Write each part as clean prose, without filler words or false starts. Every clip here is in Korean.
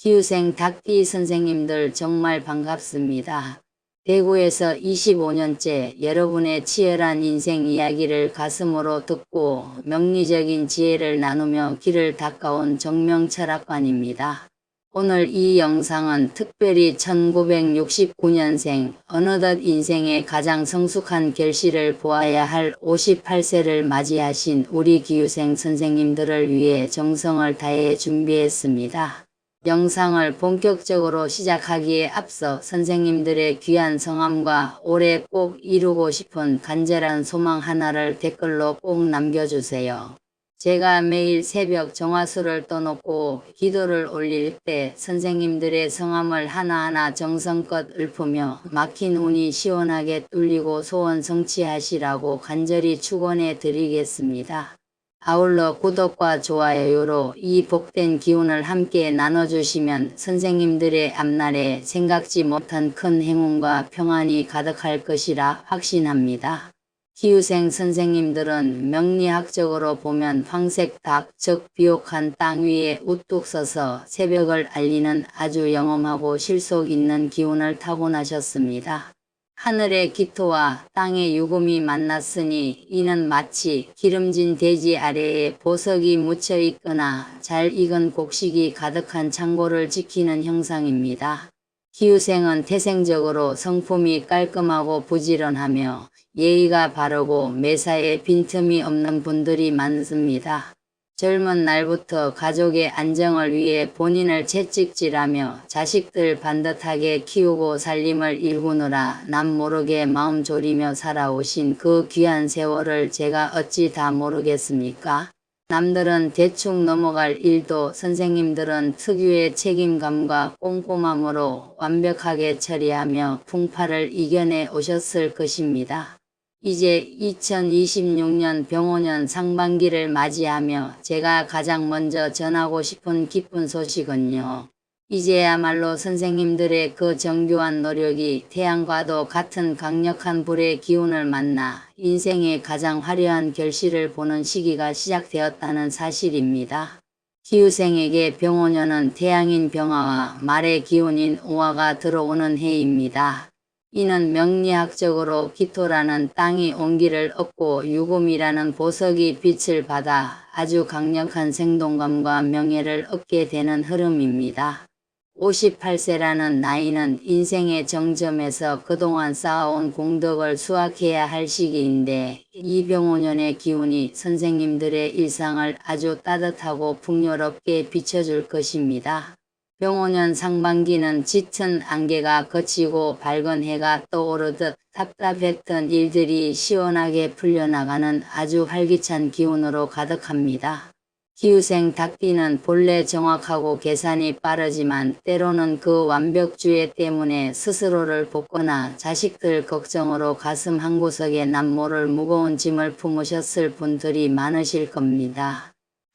기후생 닭띠 선생님들 정말 반갑습니다. 대구에서 25년째 여러분의 치열한 인생 이야기를 가슴으로 듣고 명리적인 지혜를 나누며 길을 닦아온 정명철학관입니다. 오늘 이 영상은 특별히 1969년생 어느덧 인생의 가장 성숙한 결실을 보아야 할 58세를 맞이하신 우리 기후생 선생님들을 위해 정성을 다해 준비했습니다. 영상을 본격적으로 시작하기에 앞서 선생님들의 귀한 성함과 올해 꼭 이루고 싶은 간절한 소망 하나를 댓글로 꼭 남겨주세요. 제가 매일 새벽 정화수를 떠놓고 기도를 올릴 때 선생님들의 성함을 하나하나 정성껏 읊으며 막힌 운이 시원하게 뚫리고 소원 성취하시라고 간절히 축원해 드리겠습니다. 아울러 구독과 좋아요로 이 복된 기운을 함께 나눠주시면 선생님들의 앞날에 생각지 못한 큰 행운과 평안이 가득할 것이라 확신합니다. 기후생 선생님들은 명리학적으로 보면 황색 닭, 즉 비옥한 땅 위에 우뚝 서서 새벽을 알리는 아주 영험하고 실속 있는 기운을 타고나셨습니다. 하늘의 기토와 땅의 유금이 만났으니 이는 마치 기름진 대지 아래에 보석이 묻혀 있거나 잘 익은 곡식이 가득한 창고를 지키는 형상입니다. 기후생은 태생적으로 성품이 깔끔하고 부지런하며 예의가 바르고 매사에 빈틈이 없는 분들이 많습니다. 젊은 날부터 가족의 안정을 위해 본인을 채찍질하며 자식들 반듯하게 키우고 살림을 일구느라 남 모르게 마음 졸이며 살아오신 그 귀한 세월을 제가 어찌 다 모르겠습니까? 남들은 대충 넘어갈 일도 선생님들은 특유의 책임감과 꼼꼼함으로 완벽하게 처리하며 풍파를 이겨내 오셨을 것입니다. 이제 2026년 병오년 상반기를 맞이하며 제가 가장 먼저 전하고 싶은 기쁜 소식은요. 이제야말로 선생님들의 그 정교한 노력이 태양과도 같은 강력한 불의 기운을 만나 인생의 가장 화려한 결실을 보는 시기가 시작되었다는 사실입니다. 기후생에게 병오년은 태양인 병화와 말의 기운인 우화가 들어오는 해입니다. 이는 명리학적으로 기토라는 땅이 온기를 얻고 유금이라는 보석이 빛을 받아 아주 강력한 생동감과 명예를 얻게 되는 흐름입니다. 58세라는 나이는 인생의 정점에서 그동안 쌓아온 공덕을 수확해야 할 시기인데 이 병오년의 기운이 선생님들의 일상을 아주 따뜻하고 풍요롭게 비춰줄 것입니다. 병오년 상반기는 짙은 안개가 걷히고 밝은 해가 떠오르듯 답답했던 일들이 시원하게 풀려나가는 아주 활기찬 기운으로 가득합니다. 기후생 닭띠는 본래 정확하고 계산이 빠르지만 때로는 그 완벽주의 때문에 스스로를 볶거나 자식들 걱정으로 가슴 한구석에 남모를 무거운 짐을 품으셨을 분들이 많으실 겁니다.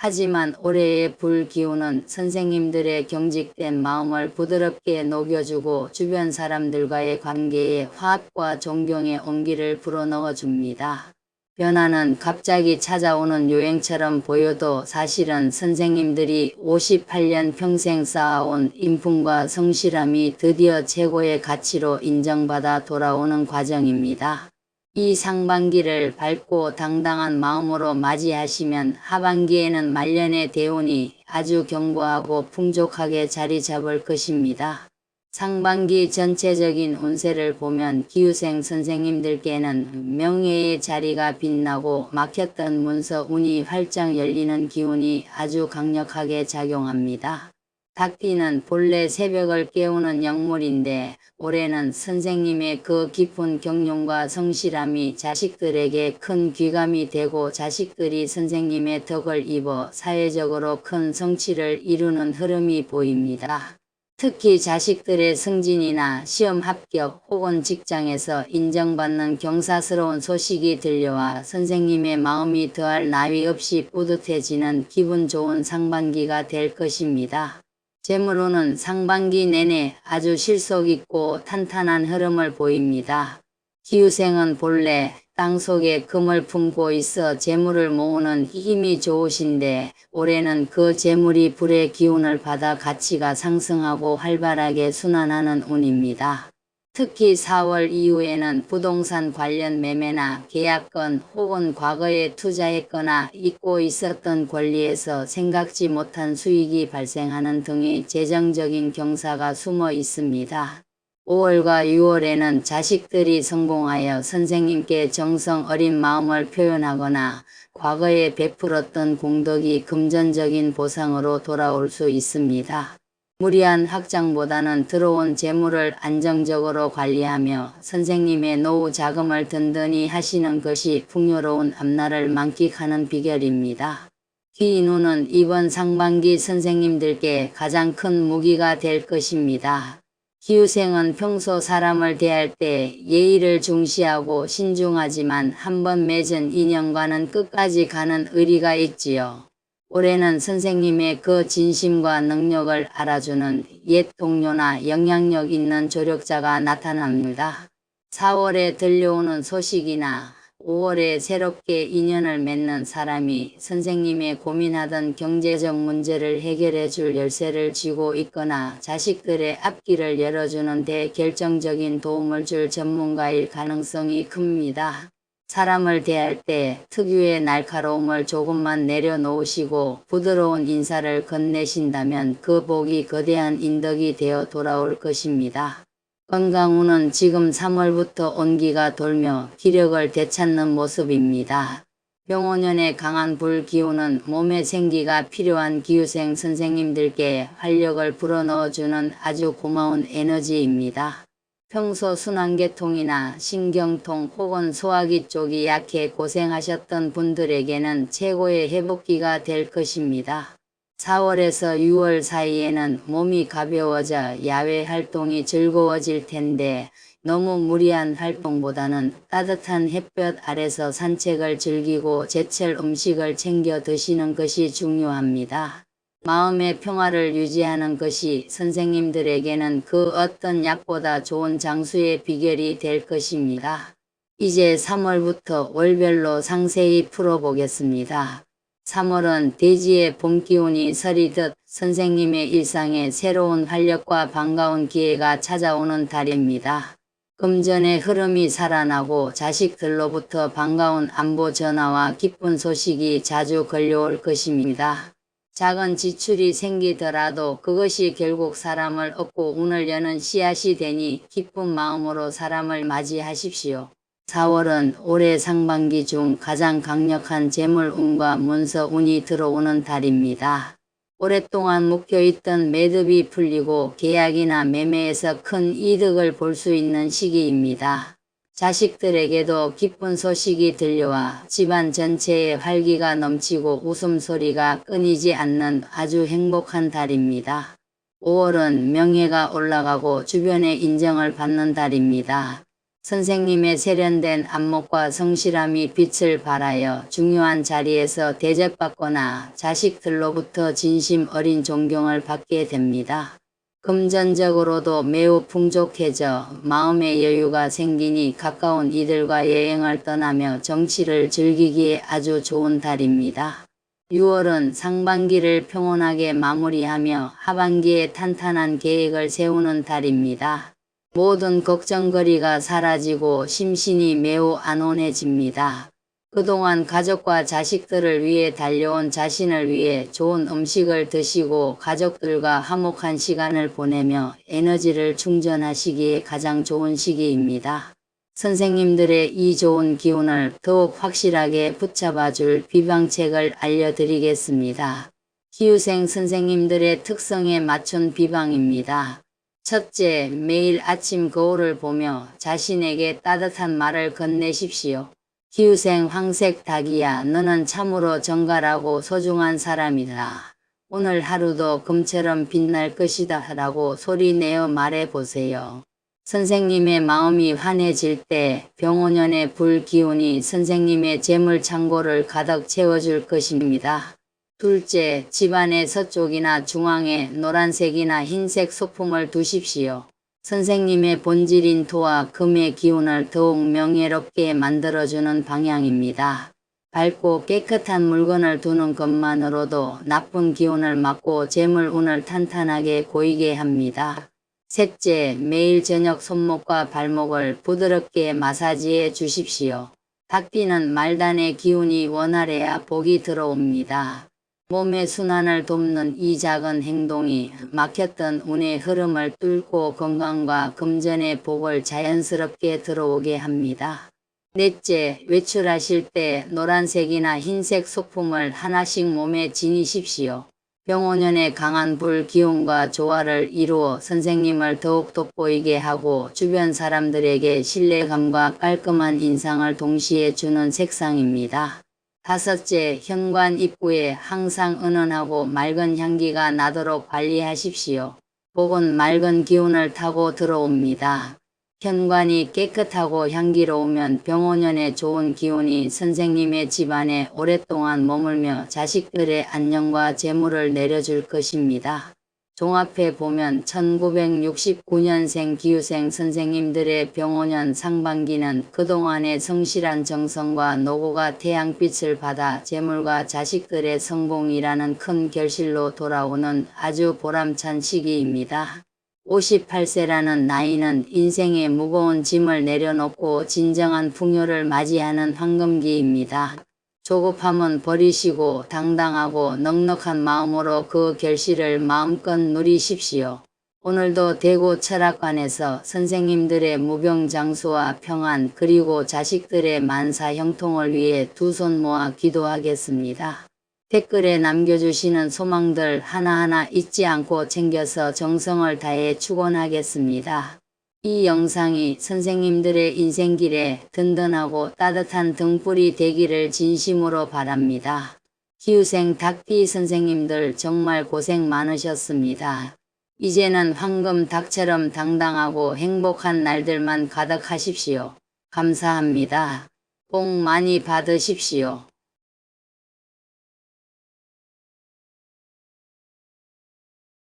하지만 올해의 불기운은 선생님들의 경직된 마음을 부드럽게 녹여주고 주변 사람들과의 관계에 화합과 존경의 온기를 불어넣어 줍니다. 변화는 갑자기 찾아오는 유행처럼 보여도 사실은 선생님들이 58년 평생 쌓아온 인품과 성실함이 드디어 최고의 가치로 인정받아 돌아오는 과정입니다. 이 상반기를 밝고 당당한 마음으로 맞이하시면 하반기에는 말년의 대운이 아주 견고하고 풍족하게 자리 잡을 것입니다. 상반기 전체적인 운세를 보면 기후생 선생님들께는 명예의 자리가 빛나고 막혔던 문서 운이 활짝 열리는 기운이 아주 강력하게 작용합니다. 닭띠는 본래 새벽을 깨우는 영물인데 올해는 선생님의 그 깊은 경륜과 성실함이 자식들에게 큰 귀감이 되고 자식들이 선생님의 덕을 입어 사회적으로 큰 성취를 이루는 흐름이 보입니다. 특히 자식들의 승진이나 시험 합격 혹은 직장에서 인정받는 경사스러운 소식이 들려와 선생님의 마음이 더할 나위 없이 뿌듯해지는 기분 좋은 상반기가 될 것입니다. 재물운은 상반기 내내 아주 실속 있고 탄탄한 흐름을 보입니다. 기후생은 본래 땅속에 금을 품고 있어 재물을 모으는 힘이 좋으신데 올해는 그 재물이 불의 기운을 받아 가치가 상승하고 활발하게 순환하는 운입니다. 특히 4월 이후에는 부동산 관련 매매나 계약건 혹은 과거에 투자했거나 잊고 있었던 권리에서 생각지 못한 수익이 발생하는 등의 재정적인 경사가 숨어 있습니다. 5월과 6월에는 자식들이 성공하여 선생님께 정성 어린 마음을 표현하거나 과거에 베풀었던 공덕이 금전적인 보상으로 돌아올 수 있습니다. 무리한 확장보다는 들어온 재물을 안정적으로 관리하며 선생님의 노후 자금을 든든히 하시는 것이 풍요로운 앞날을 만끽하는 비결입니다. 기인운은 이번 상반기 선생님들께 가장 큰 무기가 될 것입니다. 기후생은 평소 사람을 대할 때 예의를 중시하고 신중하지만 한번 맺은 인연과는 끝까지 가는 의리가 있지요. 올해는 선생님의 그 진심과 능력을 알아주는 옛 동료나 영향력 있는 조력자가 나타납니다. 4월에 들려오는 소식이나 5월에 새롭게 인연을 맺는 사람이 선생님의 고민하던 경제적 문제를 해결해 줄 열쇠를 쥐고 있거나 자식들의 앞길을 열어주는 데 결정적인 도움을 줄 전문가일 가능성이 큽니다. 사람을 대할 때 특유의 날카로움을 조금만 내려놓으시고 부드러운 인사를 건네신다면 그 복이 거대한 인덕이 되어 돌아올 것입니다. 건강운은 지금 3월부터 온기가 돌며 기력을 되찾는 모습입니다. 병오년의 강한 불기운은 몸에 생기가 필요한 기후생 선생님들께 활력을 불어넣어주는 아주 고마운 에너지입니다. 평소 순환계통이나 신경통 혹은 소화기 쪽이 약해 고생하셨던 분들에게는 최고의 회복기가 될 것입니다. 4월에서 6월 사이에는 몸이 가벼워져 야외 활동이 즐거워질 텐데 너무 무리한 활동보다는 따뜻한 햇볕 아래서 산책을 즐기고 제철 음식을 챙겨 드시는 것이 중요합니다. 마음의 평화를 유지하는 것이 선생님들에게는 그 어떤 약보다 좋은 장수의 비결이 될 것입니다. 이제 3월부터 월별로 상세히 풀어보겠습니다. 3월은 대지의 봄기운이 서리듯 선생님의 일상에 새로운 활력과 반가운 기회가 찾아오는 달입니다. 금전의 흐름이 살아나고 자식들로부터 반가운 안부 전화와 기쁜 소식이 자주 걸려올 것입니다. 작은 지출이 생기더라도 그것이 결국 사람을 얻고 운을 여는 씨앗이 되니 기쁜 마음으로 사람을 맞이하십시오. 4월은 올해 상반기 중 가장 강력한 재물운과 문서운이 들어오는 달입니다. 오랫동안 묶여있던 매듭이 풀리고 계약이나 매매에서 큰 이득을 볼 수 있는 시기입니다. 자식들에게도 기쁜 소식이 들려와 집안 전체에 활기가 넘치고 웃음소리가 끊이지 않는 아주 행복한 달입니다. 5월은 명예가 올라가고 주변의 인정을 받는 달입니다. 선생님의 세련된 안목과 성실함이 빛을 발하여 중요한 자리에서 대접받거나 자식들로부터 진심 어린 존경을 받게 됩니다. 금전적으로도 매우 풍족해져 마음의 여유가 생기니 가까운 이들과 여행을 떠나며 정치를 즐기기에 아주 좋은 달입니다. 6월은 상반기를 평온하게 마무리하며 하반기에 탄탄한 계획을 세우는 달입니다. 모든 걱정거리가 사라지고 심신이 매우 안온해집니다. 그동안 가족과 자식들을 위해 달려온 자신을 위해 좋은 음식을 드시고 가족들과 화목한 시간을 보내며 에너지를 충전하시기에 가장 좋은 시기입니다. 선생님들의 이 좋은 기운을 더욱 확실하게 붙잡아줄 비방책을 알려드리겠습니다. 기후생 선생님들의 특성에 맞춘 비방입니다. 첫째, 매일 아침 거울을 보며 자신에게 따뜻한 말을 건네십시오. 기후생 황색 닭이야, 너는 참으로 정갈하고 소중한 사람이다. 오늘 하루도 금처럼 빛날 것이다 라고 소리내어 말해보세요. 선생님의 마음이 환해질 때 병오년의 불기운이 선생님의 재물 창고를 가득 채워줄 것입니다. 둘째, 집안의 서쪽이나 중앙에 노란색이나 흰색 소품을 두십시오. 선생님의 본질인 토와 금의 기운을 더욱 명예롭게 만들어주는 방향입니다. 밝고 깨끗한 물건을 두는 것만으로도 나쁜 기운을 막고 재물운을 탄탄하게 고이게 합니다. 셋째, 매일 저녁 손목과 발목을 부드럽게 마사지해 주십시오. 닭띠는 말단의 기운이 원활해야 복이 들어옵니다. 몸의 순환을 돕는 이 작은 행동이 막혔던 운의 흐름을 뚫고 건강과 금전의 복을 자연스럽게 들어오게 합니다. 넷째, 외출하실 때 노란색이나 흰색 소품을 하나씩 몸에 지니십시오. 병오년의 강한 불 기운과 조화를 이루어 선생님을 더욱 돋보이게 하고 주변 사람들에게 신뢰감과 깔끔한 인상을 동시에 주는 색상입니다. 다섯째, 현관 입구에 항상 은은하고 맑은 향기가 나도록 관리하십시오. 복은 맑은 기운을 타고 들어옵니다. 현관이 깨끗하고 향기로우면 병오년의 좋은 기운이 선생님의 집안에 오랫동안 머물며 자식들의 안녕과 재물을 내려줄 것입니다. 종합해 보면 1969년생 기후생 선생님들의 병오년 상반기는 그동안의 성실한 정성과 노고가 태양빛을 받아 재물과 자식들의 성공이라는 큰 결실로 돌아오는 아주 보람찬 시기입니다. 58세라는 나이는 인생의 무거운 짐을 내려놓고 진정한 풍요를 맞이하는 황금기입니다. 조급함은 버리시고 당당하고 넉넉한 마음으로 그 결실을 마음껏 누리십시오. 오늘도 대구 철학관에서 선생님들의 무병장수와 평안 그리고 자식들의 만사 형통을 위해 두 손 모아 기도하겠습니다. 댓글에 남겨주시는 소망들 하나하나 잊지 않고 챙겨서 정성을 다해 축원하겠습니다. 이 영상이 선생님들의 인생길에 든든하고 따뜻한 등불이 되기를 진심으로 바랍니다. 기후생 닭띠 선생님들 정말 고생 많으셨습니다. 이제는 황금 닭처럼 당당하고 행복한 날들만 가득하십시오. 감사합니다. 복 많이 받으십시오.